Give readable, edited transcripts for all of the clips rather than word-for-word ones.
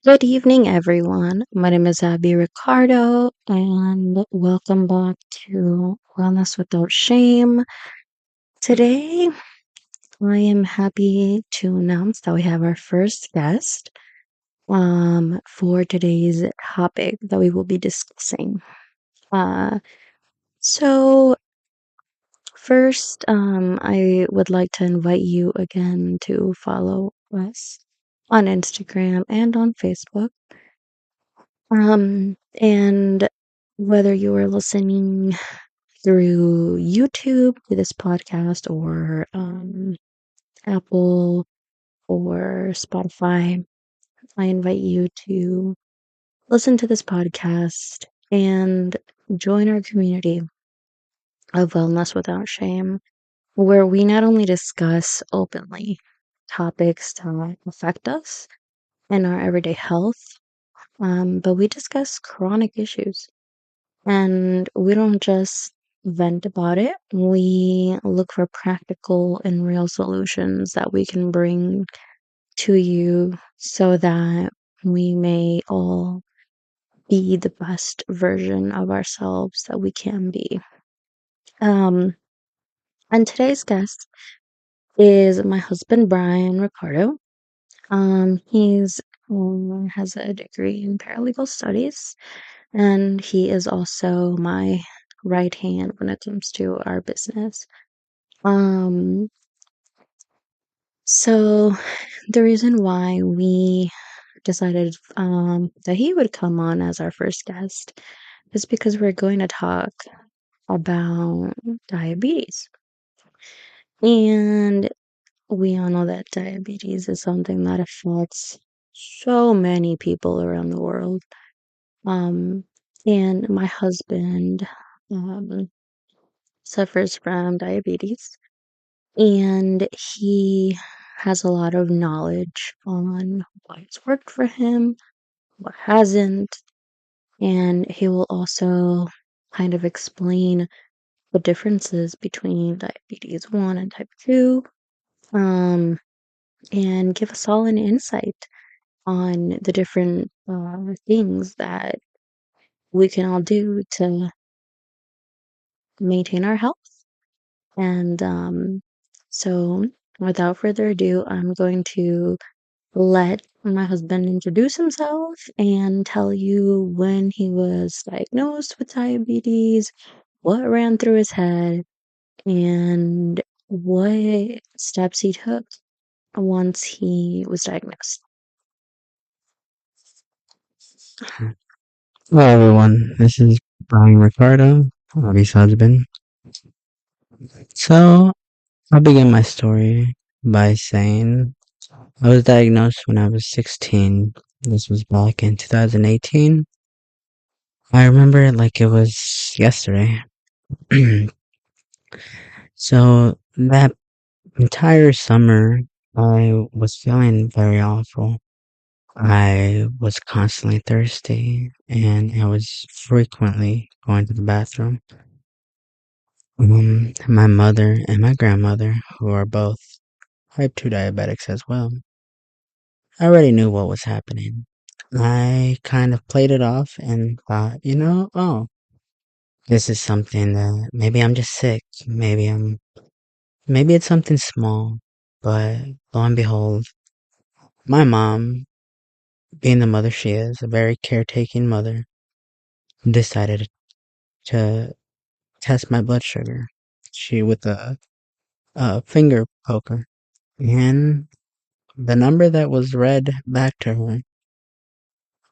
Good evening, everyone. My name is Abby Ricardo, and welcome back to Wellness Without Shame. Today, I am happy to announce that we have our first guest for today's topic that we will be discussing. Uh, so, first, I would like to invite you again to follow us on Instagram and on Facebook. And whether you are listening through YouTube to this podcast or Apple or Spotify, I invite you to listen to this podcast and join our community of Wellness Without Shame, where we not only discuss openly topics that affect us and our everyday health, but we discuss chronic issues. And we don't just vent about it, we look for practical and real solutions that we can bring to you so that we may all be the best version of ourselves that we can be. Um, and today's guest is my husband, Bryan Ricardo. He's has a degree in paralegal studies, and he is also my right hand when it comes to our business. Um, so the reason why we decided that he would come on as our first guest is because we're going to talk about diabetes. And we all know that diabetes is something that affects so many people around the world. Um, and my husband um, suffers from diabetes, and he has a lot of knowledge on what's worked for him, what hasn't, and he will also kind of explain the differences between diabetes 1 and type 2, um, and give us all an insight on the different things that we can all do to maintain our health. And so, without further ado, I'm going to let my husband introduce himself and tell you when he was diagnosed with diabetes, what ran through his head, and what steps he took once he was diagnosed. Hello, everyone. This is Bryan Ricardo, Abby's husband. So, I'll begin my story by saying I was diagnosed when I was 16. This was back in 2018. I remember it like it was yesterday. So, that entire summer, I was feeling very awful. I was constantly thirsty, and I was frequently going to the bathroom. My mother and my grandmother, who are both type 2 diabetics as well, I already knew what was happening. I kind of played it off and thought, oh, this is something that maybe I'm just sick. Maybe it's something small. But lo and behold, my mom, being the mother she is, a very caretaking mother, decided to test my blood sugar. She with a finger poker. And the number that was read back to her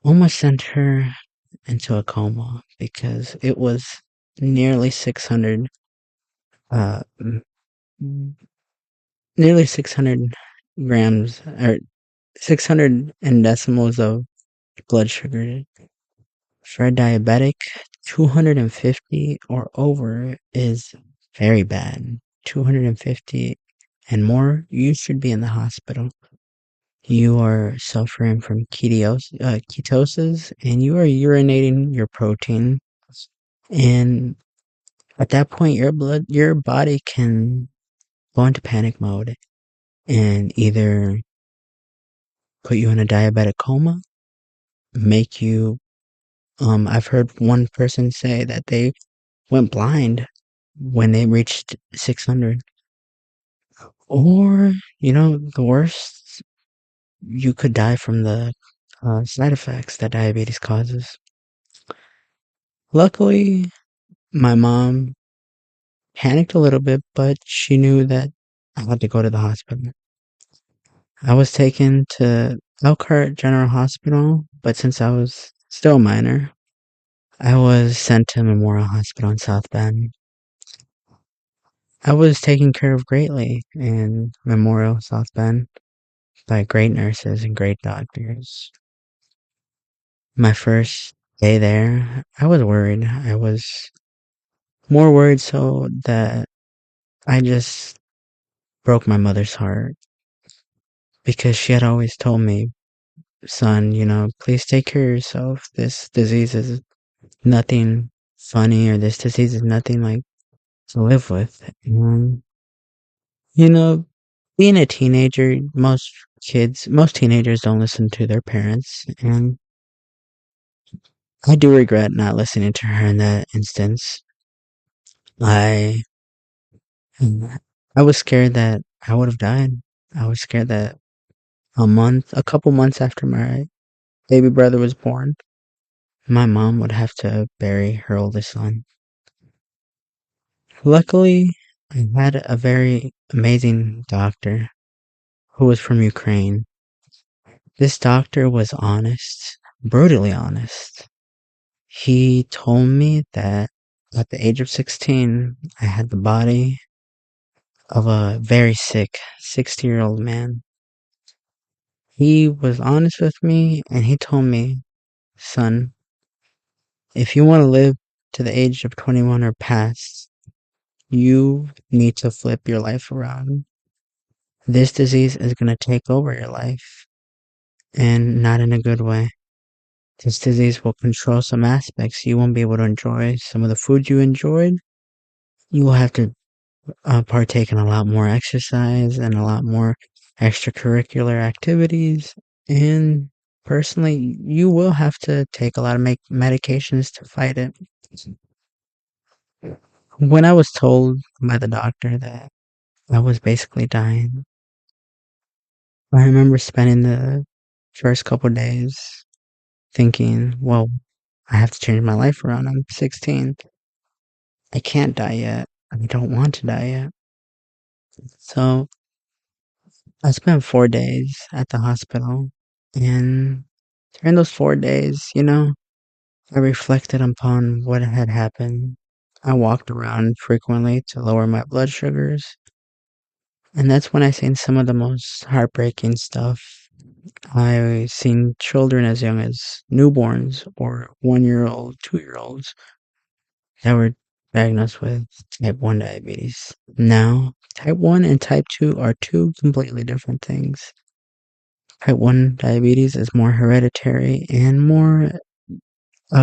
almost sent her into a coma because it was nearly 600, uh, nearly 600 grams or 600 and decimals of blood sugar. For a diabetic, 250 or over is very bad. 250 and more, you should be in the hospital. You are suffering from ketosis, and you are urinating your protein. And at that point, your body can go into panic mode and either put you in a diabetic coma make you, I've heard one person say that they went blind when they reached 600. Or, the worst, you could die from the side effects that diabetes causes. Luckily, my mom panicked a little bit, but she knew that I had to go to the hospital. I was taken to Elkhart General Hospital, but since I was still a minor, I was sent to Memorial Hospital in South Bend. I was taken care of greatly in Memorial South Bend by great nurses and great doctors. My first day there, I was worried. I was more worried so that I just broke my mother's heart because she had always told me, son, please take care of yourself. This disease is nothing funny, or this disease is nothing like to live with. And, you know, being a teenager, most teenagers don't listen to their parents. And I do regret not listening to her in that instance. I, I was scared that I would have died. I was scared that a couple months after my baby brother was born, my mom would have to bury her oldest son. Luckily, I had a very amazing doctor who was from Ukraine. This doctor was honest, brutally honest. He told me that at the age of 16, I had the body of a very sick 60-year-old man. He was honest with me and he told me, son, if you want to live to the age of 21 or past, you need to flip your life around. This disease is going to take over your life, and not in a good way. This disease will control some aspects. You won't be able to enjoy some of the food you enjoyed. You will have to partake in a lot more exercise and a lot more extracurricular activities. And personally, you will have to take a lot of medications to fight it. When I was told by the doctor that I was basically dying, I remember spending the first couple days thinking, well, I have to change my life around. I'm 16. I can't die yet. I don't want to die yet. So I spent 4 days at the hospital. And during those 4 days, I reflected upon what had happened. I walked around frequently to lower my blood sugars. And that's when I seen some of the most heartbreaking stuff. I seen children as young as newborns or 1 year old, 2 year olds that were diagnosed with type 1 diabetes. Now, type 1 and type 2 are two completely different things. Type 1 diabetes is more hereditary and more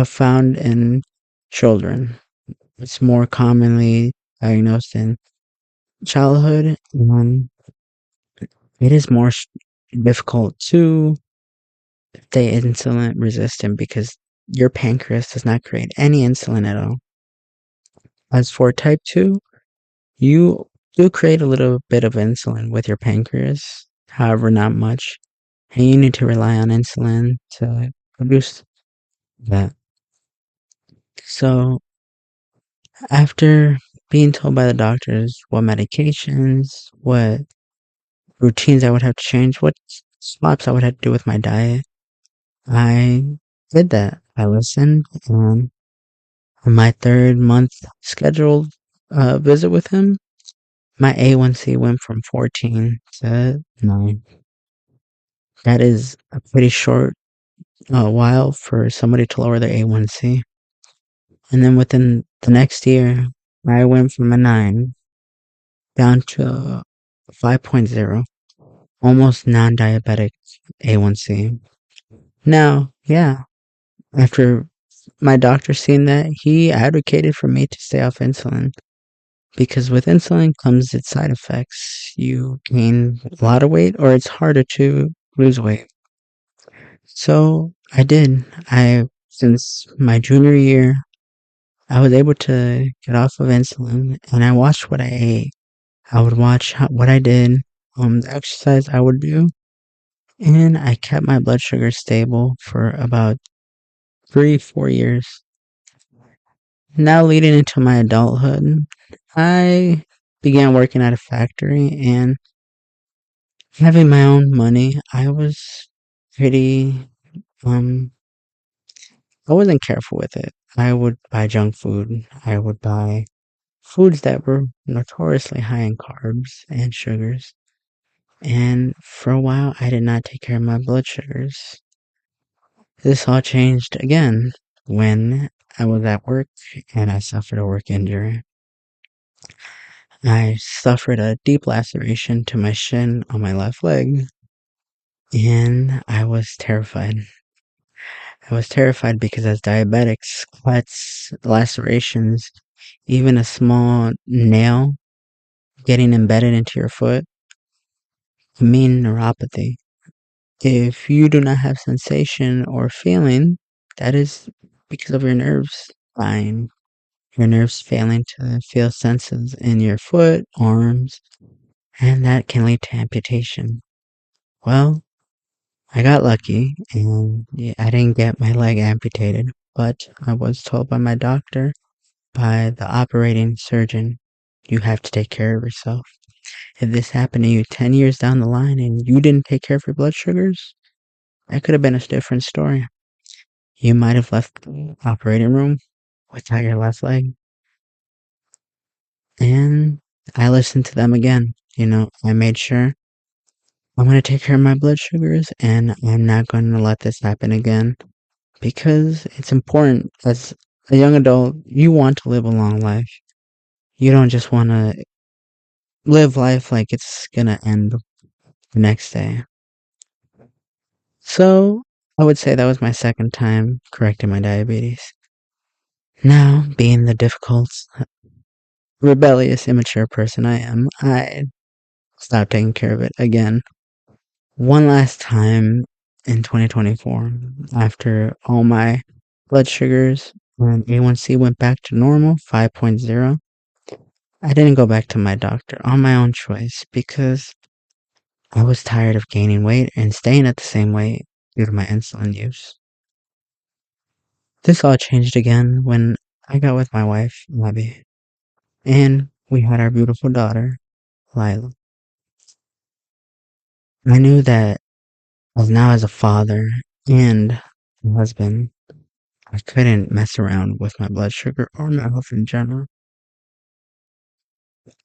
found in children. It's more commonly diagnosed in childhood, and it is more difficult to stay insulin resistant because your pancreas does not create any insulin at all. As for type 2, you do create a little bit of insulin with your pancreas, however, not much. And you need to rely on insulin to produce that. So, after being told by the doctors what medications, what routines I would have to change, what swaps I would have to do with my diet, I did that. I listened, and on my 3rd month scheduled visit with him, my A1C went from 14 to 9. That is a pretty short while for somebody to lower their A1C. And then within the next year, I went from a 9 down to 5.0, almost non-diabetic A1C. Now, yeah, after my doctor seeing that, he advocated for me to stay off insulin because with insulin comes its side effects. You gain a lot of weight, or it's harder to lose weight. So I did. Since my junior year, I was able to get off of insulin and I watched what I ate. I would watch what I did, the exercise I would do, and I kept my blood sugar stable for about 3, 4 years. Now, leading into my adulthood, I began working at a factory and having my own money. Pretty, um, I wasn't careful with it. I would buy junk food. I would buy foods that were notoriously high in carbs and sugars. And for a while, I did not take care of my blood sugars. This all changed again when I was at work and I suffered a work injury. I suffered a deep laceration to my shin on my left leg, and I was terrified. I was terrified because as diabetics, cuts, lacerations, even a small nail getting embedded into your foot can mean neuropathy. If you do not have sensation or feeling, that is because of your nerves dying. Your nerves failing to feel senses in your foot, arms, and that can lead to amputation. Well, I got lucky and yeah, I didn't get my leg amputated, but I was told by my doctor, by the operating surgeon, you have to take care of yourself. If this happened to you 10 years down the line and you didn't take care of your blood sugars, that could have been a different story. You might have left the operating room without your left leg. And I listened to them again. I made sure I'm going to take care of my blood sugars and I'm not going to let this happen again because it's important. As a young adult, you want to live a long life. You don't just want to live life like it's going to end the next day. So I would say that was my second time correcting my diabetes. Now, being the difficult, rebellious, immature person I am, I stopped taking care of it again. One last time in 2024, after all my blood sugars and A1C went back to normal, 5.0, I didn't go back to my doctor on my own choice because I was tired of gaining weight and staying at the same weight due to my insulin use. This all changed again when I got with my wife, Abby, and we had our beautiful daughter, Lila. I knew that as now as a father and a husband, I couldn't mess around with my blood sugar or my health in general.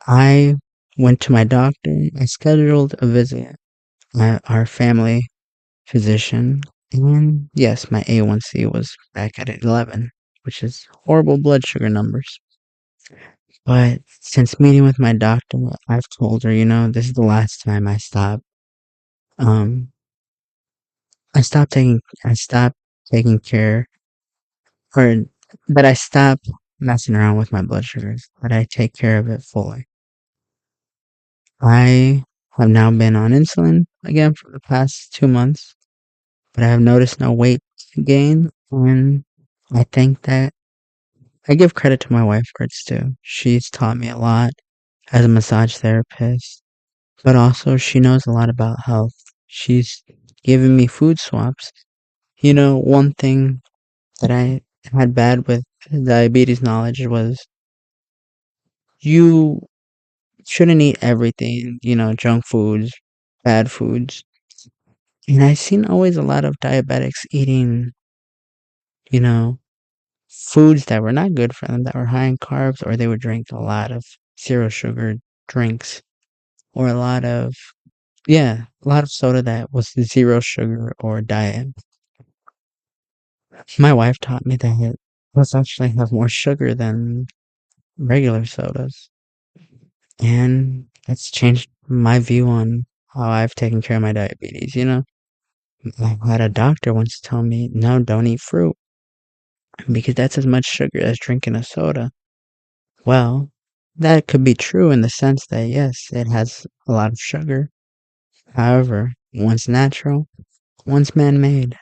I went to my doctor. I scheduled a visit at our family physician, and yes, my A1C was back at 11, which is horrible blood sugar numbers. But since meeting with my doctor, I've told her, this is the last time I stop. Um, I stopped taking care, or that I stop messing around with my blood sugars, that I take care of it fully. I have now been on insulin again for the past 2 months, but I have noticed no weight gain, and I think that I give credit to my wife for it too. She's taught me a lot as a massage therapist, but also she knows a lot about health. She's given me food swaps. One thing that I had bad with diabetes knowledge was you shouldn't eat everything, junk foods, bad foods. And I seen always a lot of diabetics eating, you know, foods that were not good for them, that were high in carbs, or they would drink a lot of zero sugar drinks, or a lot of soda that was zero sugar or diet. My wife taught me that let's actually have more sugar than regular sodas. And that's changed my view on how I've taken care of my diabetes, I had a doctor once tell me, no, don't eat fruit because that's as much sugar as drinking a soda. Well, that could be true in the sense that yes, it has a lot of sugar. However, one's natural, one's man made.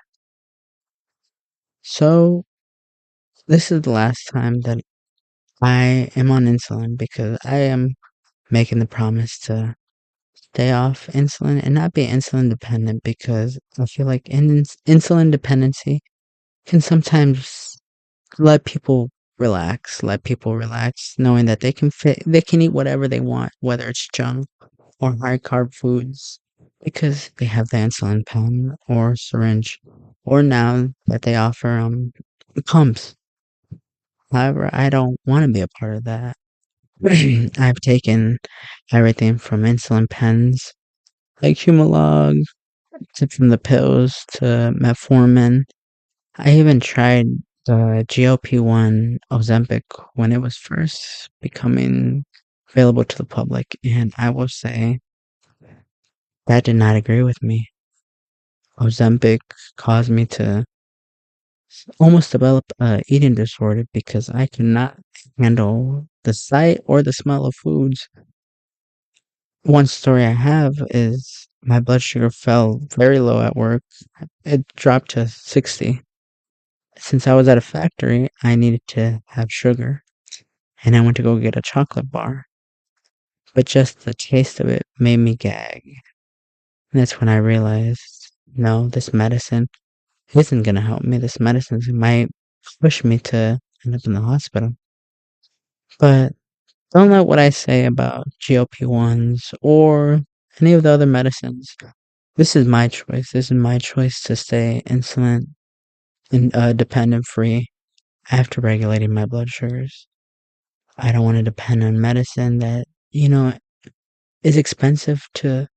So, this is the last time that I am on insulin because I am making the promise to stay off insulin and not be insulin dependent because I feel like insulin dependency can sometimes let people relax knowing that they can eat whatever they want, whether it's junk or high carb foods, because they have the insulin pen or syringe, or now that they offer pumps. However, I don't want to be a part of that. I've taken everything from insulin pens like Humalog to from the pills to metformin. I even tried the GLP-1 Ozempic when it was first becoming available to the public, and I will say that did not agree with me. Ozempic caused me to almost develop a eating disorder because I could not handle the sight or the smell of foods. One story I have is my blood sugar fell very low at work. It dropped to 60. Since I was at a factory, I needed to have sugar, and I went to go get a chocolate bar. But just the taste of it made me gag. And that's when I realized, no, this medicine isn't gonna help me. This medicine might push me to end up in the hospital. But don't let what I say about GLP-1s or any of the other medicines. This is my choice. This is my choice to stay insulin and dependent free after regulating my blood sugars. I don't want to depend on medicine that, is expensive to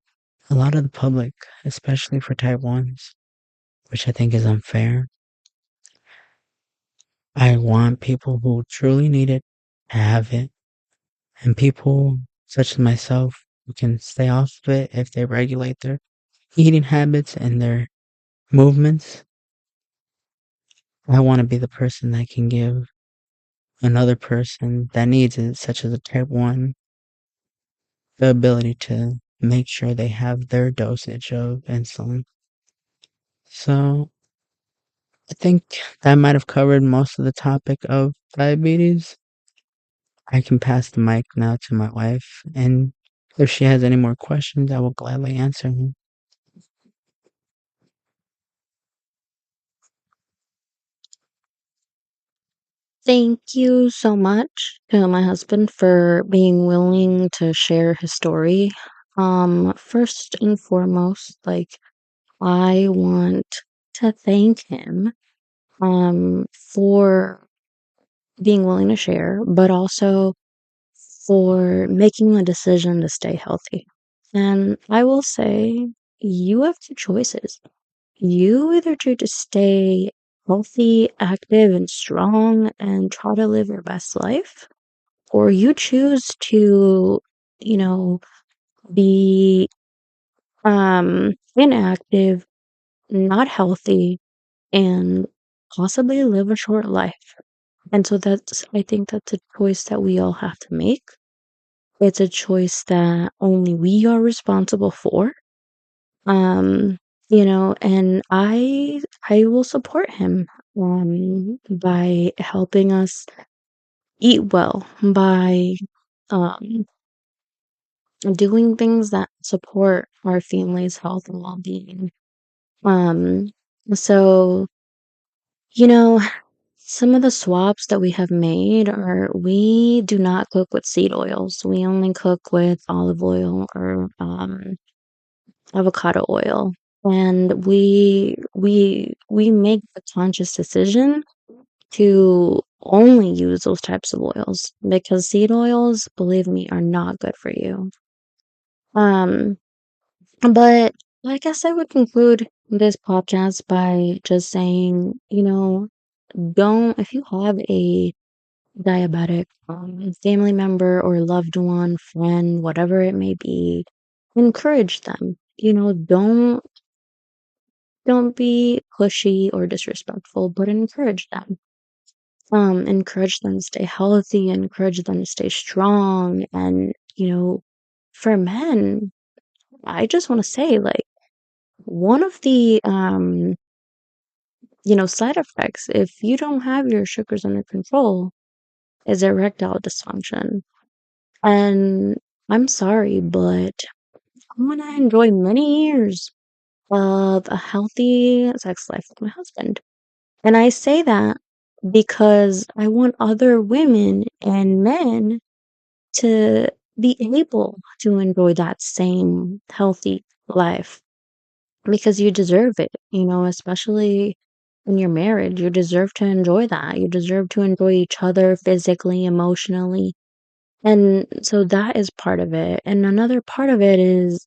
a lot of the public, especially for type 1s, which I think is unfair. I want people who truly need it to have it, and people such as myself who can stay off of it if they regulate their eating habits and their movements. I want to be the person that can give another person that needs it, such as a type 1, the ability to make sure they have their dosage of insulin. So, I think that might have covered most of the topic of diabetes. I can pass the mic now to my wife, and if she has any more questions, I will gladly answer them. Thank you so much to my husband for being willing to share his story. First and foremost, like, I want to thank him for being willing to share, but also for making the decision to stay healthy. And I will say, you have two choices. You either choose to stay healthy, active, and strong and try to live your best life, or you choose to, you know, be inactive, not healthy, and possibly live a short life. And so I think that's a choice that we all have to make. It's a choice that only we are responsible for. Um, and I will support him by helping us eat well, by um doing things that support our family's health and well-being. Um, so, you know, some of the swaps that we have made are we do not cook with seed oils. We only cook with olive oil or avocado oil. And we make a conscious decision to only use those types of oils because seed oils, believe me, are not good for you. Um, but I guess I would conclude this podcast by just saying, don't if you have a diabetic family member or loved one, friend, whatever it may be, encourage them. Don't be pushy or disrespectful, but encourage them. Encourage them to stay healthy, encourage them to stay strong. And, for men, I just want to say, like, one of the side effects. If you don't have your sugars under control, is erectile dysfunction. And I'm sorry, but I'm gonna enjoy many years of a healthy sex life with my husband. And I say that because I want other women and men to be able to enjoy that same healthy life because you deserve it, especially in your marriage. You deserve to enjoy that. You deserve to enjoy each other physically, emotionally. And so that is part of it. And another part of it is,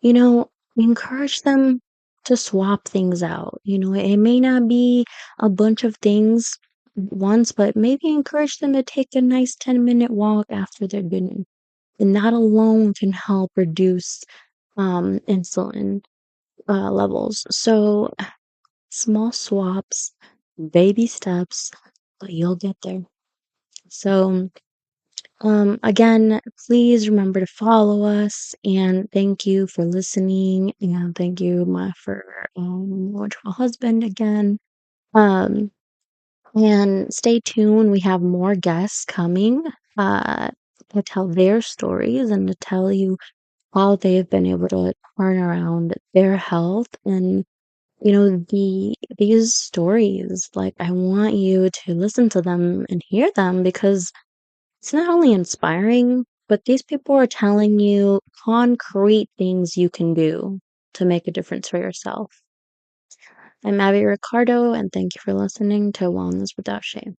you know, encourage them to swap things out. It may not be a bunch of things once, but maybe encourage them to take a nice 10-minute walk after their dinner. And that alone can help reduce insulin levels. So small swaps, baby steps, but you'll get there. So again, please remember to follow us, and thank you for listening, and thank you, for wonderful husband again. Um, and stay tuned. We have more guests coming uh, to tell their stories and to tell you how they've been able to turn around their health. And these stories, like, I want you to listen to them and hear them because it's not only inspiring, but these people are telling you concrete things you can do to make a difference for yourself. I'm Abby Ricardo, and thank you for listening to Wellness Without Shame.